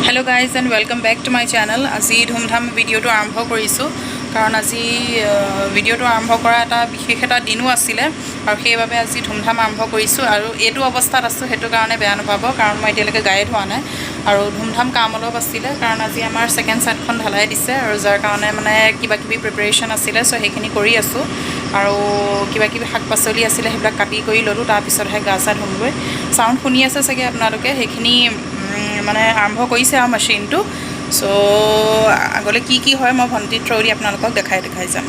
Hello guys and welcome back to my channel. আজি ধুমধাম ভিডিওটো আৰম্ভ কৰিছো কাৰণ আজি ভিডিওটো আৰম্ভ কৰা এটা বিশেষ এটা দিনো আছিল আৰু সেইবাবে আজি ধুমধাম আৰম্ভ কৰিছো আৰু এটো অৱস্থাত আছো হেতু কাৰণে বেয়া নাপাব কাৰণ মই এতিয়ালৈকে গায়ে ধোৱা নাই আৰু ধুমধাম কাম অলপ আছিল কাৰণ আজি আমাৰ সেকেন্ড সাইডখন ঢালাই দিছে আৰু যাৰ কাৰণে মানে কিবা কিবি প্ৰিপাৰেচন আছিল সো হেখিনি কৰি আছো আৰু কিবা কিবি শাক পাচলি আছিল হেবিলাক কাটি কৰি ললো তাৰ পিছতহে গাছা ধুমগৈ সাউন্ড শুনি আছে সকে আপোনালোকে হেখিনি মানে আৰম্ভ কৰিছে আৰু মেচিনটো সো আগলে কি হয় মই ভন্টি থ্ৰৰি আপোনালোকক দেখাই যাম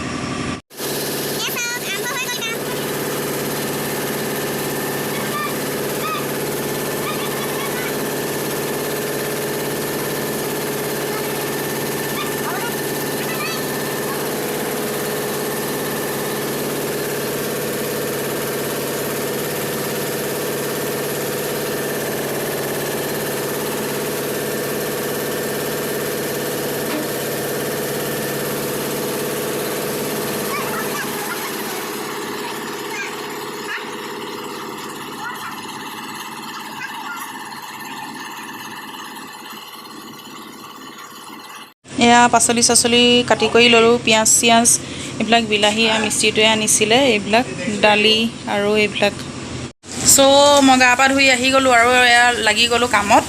এয়া পাচলি সাচলি কাটি কৰি ললো পিয়াজ চিয়াজ এইবিলাক বিলাহী মিষ্টিটোৱে আনিছিলে এইবিলাক ডালি আৰু এইবিলাক সো মই গা পা ধুই আহি গলো আৰু এয়া লাগি গলো কামত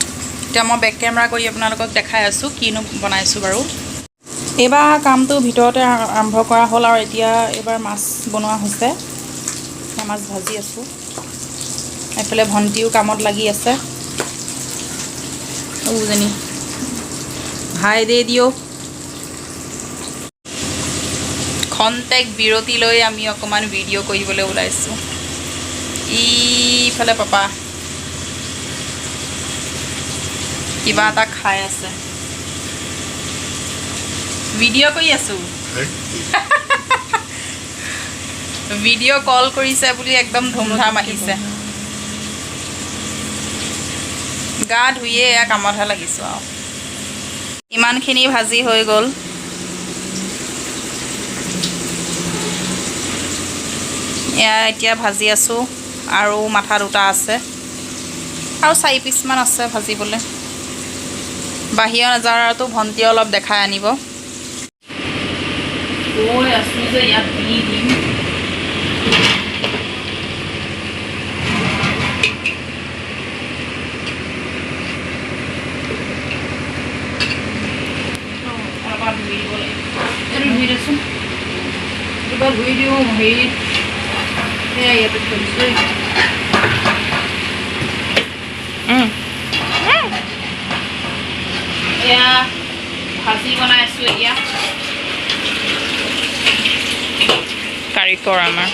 এতিয়া মই বেক কেমেৰা কৰি আপোনালোকক দেখাই আছো কিনো বনাইছো বাৰু এবাৰ কামটো ভিতৰতে আৰম্ভ কৰা হ'ল আৰু এতিয়া এবাৰ মাছ বনোৱা হৈছে মাছ ভাজি আছো এফালে ভন্টিও কামত লাগি আছে ওজনী হাই দে দিও খন্তেক বিৰতি লৈ আমি অকমান ভিডিও কৰিবলৈ ওলাইছো ই ফলে পাপা কিবা এটা খাই আছে ভিডিও কৰি আছো ভিডিও কল কৰিছে বুলি একদম ধুমধাম আহিছে গা ধুইয়ে এয়া কামতহে লাগিছো আৰু ইমানখিনি ভাজি হৈ গল এয়া এতিয়া ভাজি আছো আৰু মাথা দুটা আছে আৰু 4 পিস মান আছে ভাজিবলে বাহিয়া নজাৰাটো ভন্টি অলপ দেখাই আনিব ওই আছো যে ইয়াত দি দিম video hey ya betul sih ya ভাজি বনাইছো এতিয়া কাৰিকৰ আমাৰ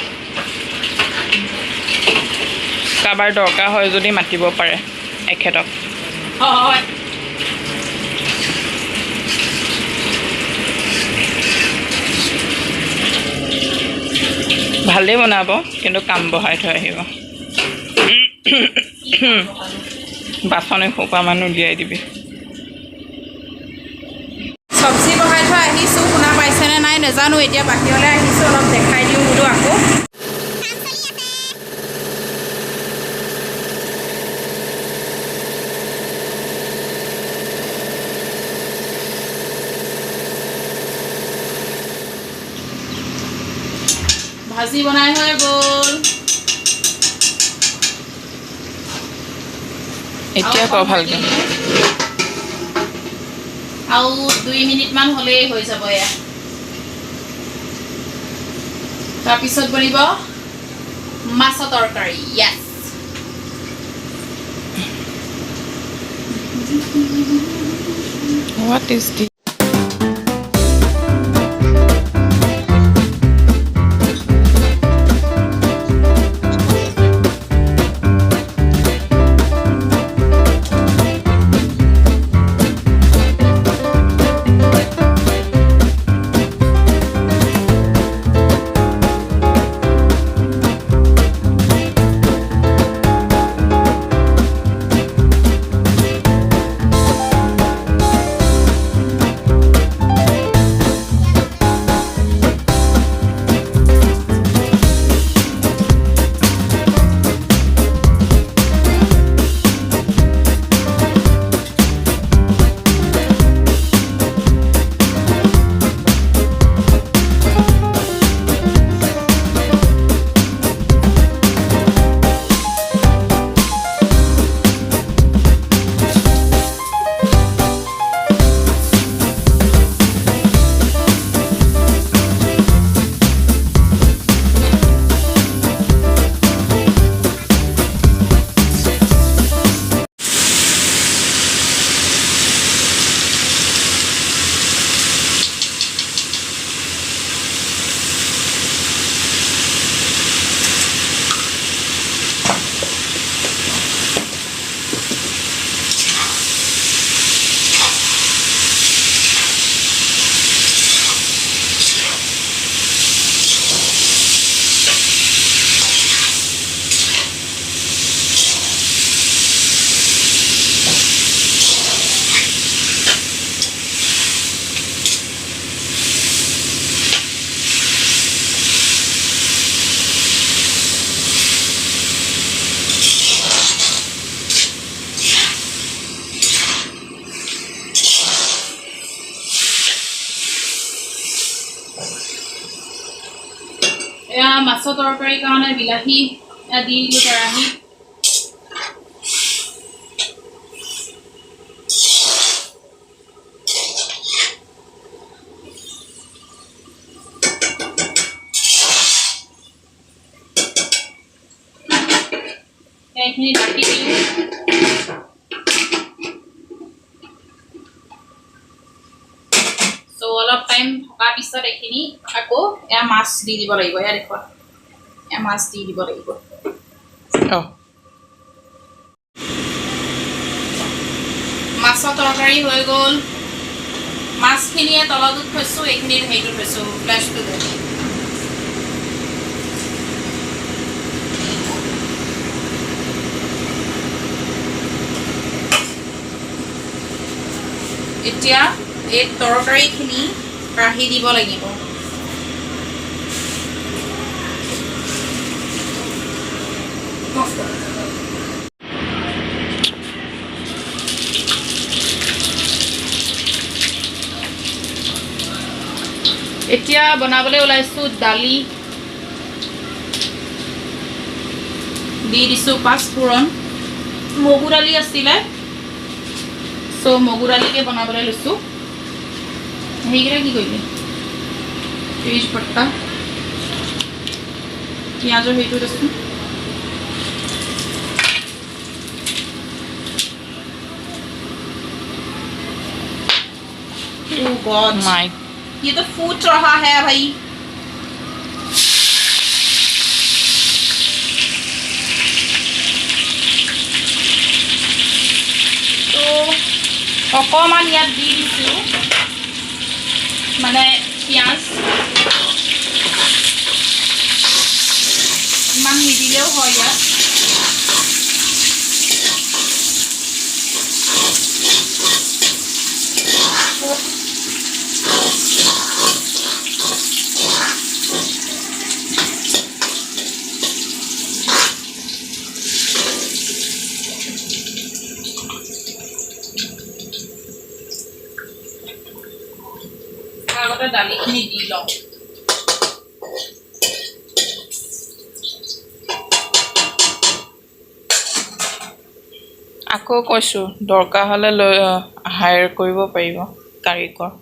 কাবাৰ দৰকাৰ হয় যদি মাতিব পাৰে এখেতক হয় ভালে বনাব কিন্তু কাম বহাই থৈ আহিব বাসনে খোপা মান উলিয়াই দিবি সবজি বহাই থৈ আহিছো শুনা পাইছেনে নাই নেজানো এতিয়া বাহিৰলৈ আহিছো অলপ দেখাই দিও বোলো আকৌ ভাজি বনাই হৈ গল এতিয়া কো ভালকে আউ 2 মিনিট মান হলেই হৈ যাব এয়া তাৰ পিছত বনিব মাছ তৰকাৰী yes what is this এয়া মাছৰ তৰকাৰীৰ কাৰণে বিলাহী দি দিলোঁ কেৰাহীত। এইখিনি ঢাকি দিলোঁ। চ' অলপ টাইম থকাৰ পিছত এইখিনি আকৌ এয়া মাছ দি দিব লাগিব। এয়া দেখুৱা, এয়া মাছ দি দিব লাগিব। মাছৰ তৰকাৰী হৈ গ'ল। মাছখিনিয়ে তলটোত থৈছোঁ, এইখিনিত হেৰিটো থৈছোঁ, ফ্লেছটো। এতিয়া এই তৰকাৰীখিনি কাঢ়ি দিব লাগিব। এতিয়া বনাবলৈ ওলাইছোঁ দালি। দি দিছোঁ পাঁচফোৰণ। মগু দালি আছিলে, চ' মগু দালিকে বনাবলৈ লৈছোঁ। সেইকেইটা কি কৰিলে? তেজপত্তা, পিঁয়াজৰ হেৰিটো দেচোন। Oh God, ये तो फूट रहा है भाई। तो অকণমান ইয়াত দি দিছোঁ মানে পিঁয়াজ। ইমান নিদিলেও হয় ইয়াত। আগতে দালিখিনি দি লওঁ। আকৌ কৈছোঁ, দৰকাৰ হ'লে লৈ হায়াৰ কৰিব পাৰিব কাৰিকৰ।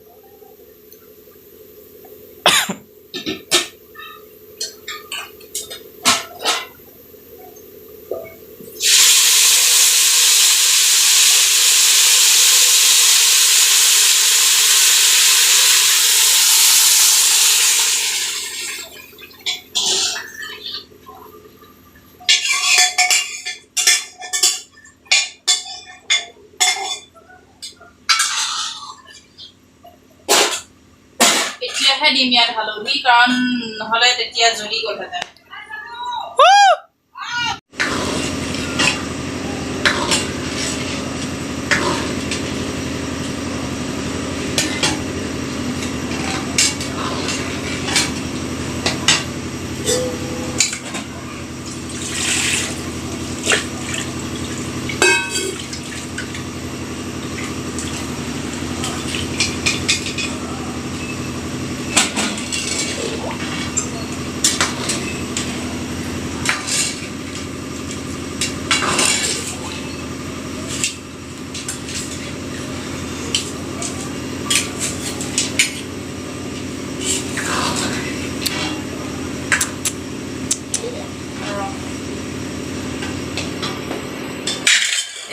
এতিয়াহে দিম ইয়াত হালধি, কাৰণ নহ'লে তেতিয়া জ্বলি গ'লহেঁতেন।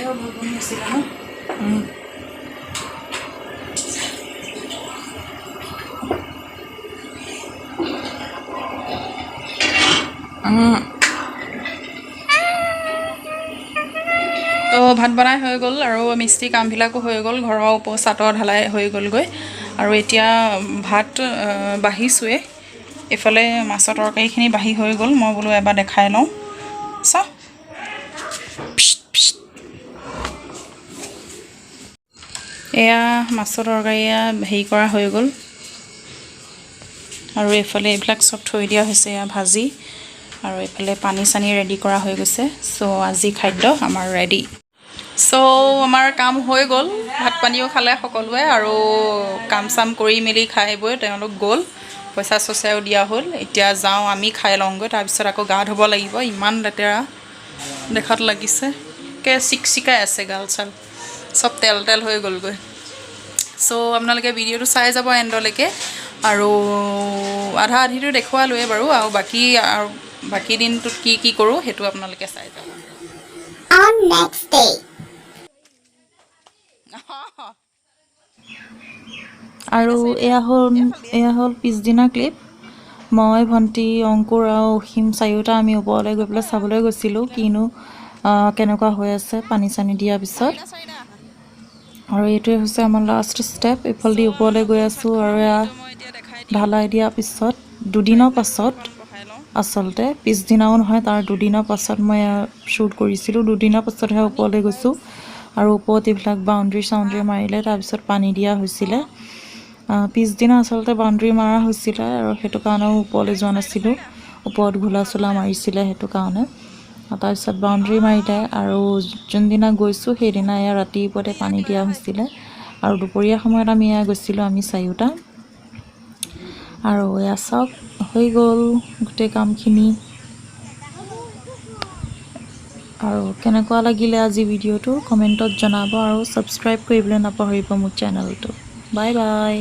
এও বৰষুণ হৈছিলে ন? তো ভাত বনাই হৈ গ'ল আৰু মিস্ত্ৰী কামবিলাকো হৈ গ'ল, ঘৰৰ চাটৰ ঢালাই হৈ গ'লগৈ। আৰু এতিয়া ভাত বাঢ়িছোঁৱে। এইফালে মাছৰ তৰকাৰীখিনি বাঢ়ি হৈ গ'ল। মই বোলো এবাৰ দেখাই লওঁ। চাওঁ, এয়া মাছৰ তৰকাৰী হেৰি কৰা হৈ গ'ল। আৰু এইফালে এইবিলাক চব থৈ দিয়া হৈছে, এয়া ভাজি। আৰু এইফালে পানী চানী ৰেডি কৰা হৈ গৈছে। চ' আজি খাদ্য আমাৰ ৰেডি। চ' আমাৰ কাম হৈ গ'ল, ভাত পানীও খালে সকলোৱে, আৰু কাম চাম কৰি মেলি খাই বৈ তেওঁলোক গ'ল। পইচা চইচাও দিয়া হ'ল এতিয়া যাওঁ আমি খাই লওঁগৈ তাৰপিছত আকৌ গা ধুব লাগিব ইমান লেতেৰা দেখাত লাগিছে কে চিকচিকাই আছে গাল চাল চব তেল তেল হৈ গ'লগৈ চ' আপোনালোকে ভিডিঅ'টো চাই যাব এণ্ডলৈকে আৰু আধা আধিটো দেখুৱালোৱে বাৰু আৰু বাকী দিনটোত কি কৰোঁ সেইটো আপোনালোকে চাই যাব On next day. আৰু এয়া হ'ল পিছদিনা ক্লিপ মই ভণ্টি অংকুৰ আৰু অসীম চাৰিওটা আমি ওপৰলৈ গৈ পেলাই চাবলৈ গৈছিলোঁ কিনো কেনেকুৱা হৈ আছে পানী চানী দিয়াৰ পিছত আৰু এইটোৱে হৈছে আমাৰ লাষ্ট ষ্টেপ এইফালেদি ওপৰলৈ গৈ আছোঁ আৰু এয়া ঢালাই দিয়াৰ পিছত দুদিনৰ পাছত আচলতে পিছদিনাও নহয় তাৰ দুদিনৰ পাছত মই শ্বুট কৰিছিলোঁ দুদিনৰ পাছতহে ওপৰলৈ গৈছোঁ আৰু ওপৰত এইবিলাক বাউণ্ডেৰী চাউণ্ডেৰী মাৰিলে তাৰপিছত পানী দিয়া হৈছিলে পিছদিনা আচলতে বাউণ্ডেৰী মাৰা হৈছিলে আৰু সেইটো কাৰণেও ওপৰলৈ যোৱা নাছিলোঁ ওপৰত ঘোলা চোলা মাৰিছিলে সেইটো কাৰণে তাৰপিছত বাউণ্ডেৰী মাৰিলে আৰু যোনদিনা গৈছোঁ সেইদিনা এয়া ৰাতিপুৱাতে পানী দিয়া হৈছিলে আৰু দুপৰীয়া সময়ত আমি এয়া গৈছিলোঁ আমি চাৰিওটা আৰু এয়া চাওক হৈ গ'ল গোটেই কামখিনি আৰু কেনেকুৱা লাগিলে আজি ভিডিঅ'টো কমেণ্টত জনাব আৰু ছাবস্ক্ৰাইব কৰিবলৈ নাপাহৰিব মোৰ চেনেলটো বাই বাই